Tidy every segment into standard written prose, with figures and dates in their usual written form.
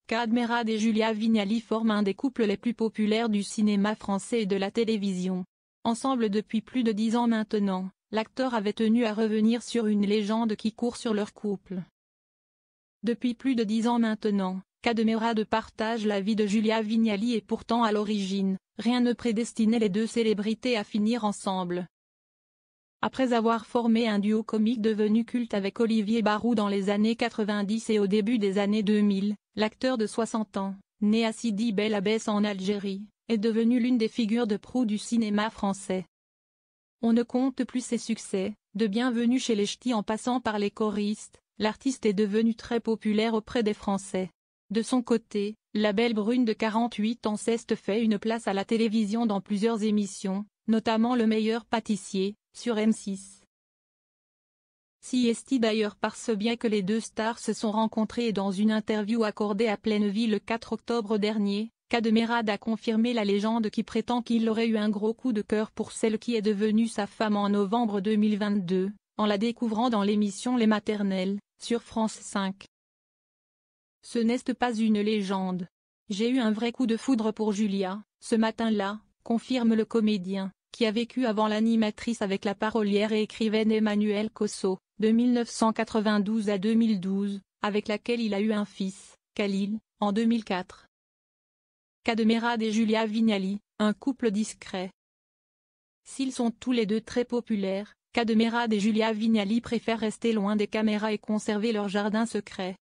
Cadmerade et Julia Vignali forment un des couples les plus populaires du cinéma français et de la télévision. Ensemble depuis plus de 10 ans maintenant, l'acteur avait tenu à revenir sur une légende qui court sur leur couple. Depuis plus de 10 ans maintenant, Cadmerade partage la vie de Julia Vignali et pourtant à l'origine, rien ne prédestinait les deux célébrités à finir ensemble. Après avoir formé un duo comique devenu culte avec Olivier Barou dans les années 90 et au début des années 2000, l'acteur de 60 ans, né à Sidi Bel Abbès en Algérie, est devenu l'une des figures de proue du cinéma français. On ne compte plus ses succès, de Bienvenue chez les Ch'tis en passant par Les Choristes, l'artiste est devenu très populaire auprès des Français. De son côté, la belle brune de 48 ans s'est fait une place à la télévision dans plusieurs émissions, notamment Le Meilleur Pâtissier, sur M6. Si est d'ailleurs par ce bien que les deux stars se sont rencontrées et dans une interview accordée à Pleine Vie le 4 octobre dernier, Cadmerade a confirmé la légende qui prétend qu'il aurait eu un gros coup de cœur pour celle qui est devenue sa femme en novembre 2022, en la découvrant dans l'émission Les Maternelles, sur France 5. Ce n'est pas une légende. J'ai eu un vrai coup de foudre pour Julia, ce matin-là, confirme le comédien, qui a vécu avant l'animatrice avec la parolière et écrivaine Emmanuelle Cosso, de 1992 à 2012, avec laquelle il a eu un fils, Khalil, en 2004. Cadmerade et Julia Vignali, un couple discret. S'ils sont tous les deux très populaires, Cadmerade et Julia Vignali préfèrent rester loin des caméras et conserver leur jardin secret.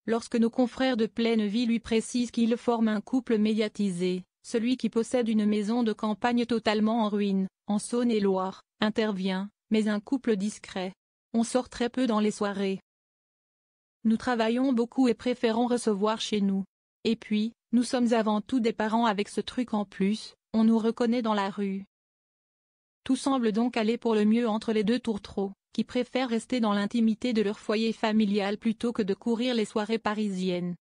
Lorsque nos confrères de Pleine Vie lui précisent qu'ils forment un couple médiatisé, celui qui possède une maison de campagne totalement en ruine, en Saône-et-Loire, intervient, mais un couple discret. On sort très peu dans les soirées. Nous travaillons beaucoup et préférons recevoir chez nous. Et puis, nous sommes avant tout des parents avec ce truc en plus, on nous reconnaît dans la rue. Tout semble donc aller pour le mieux entre les deux tourtereaux, qui préfèrent rester dans l'intimité de leur foyer familial plutôt que de courir les soirées parisiennes.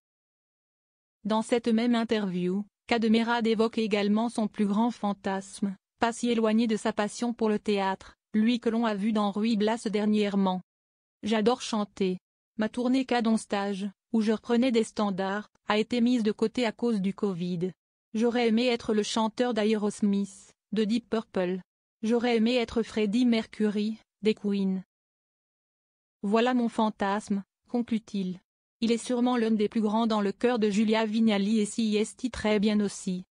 Dans cette même interview, Cadmerade évoque également son plus grand fantasme, pas si éloigné de sa passion pour le théâtre, lui que l'on a vu dans Ruy Blas dernièrement. J'adore chanter. Ma tournée Cadon Stage, où je reprenais des standards, a été mise de côté à cause du Covid. J'aurais aimé être le chanteur d'Aerosmith, de Deep Purple. J'aurais aimé être Freddie Mercury, des Queen. Voilà mon fantasme, conclut-il. Il est sûrement l'un des plus grands dans le cœur de Julia Vignali et s'y est très bien aussi.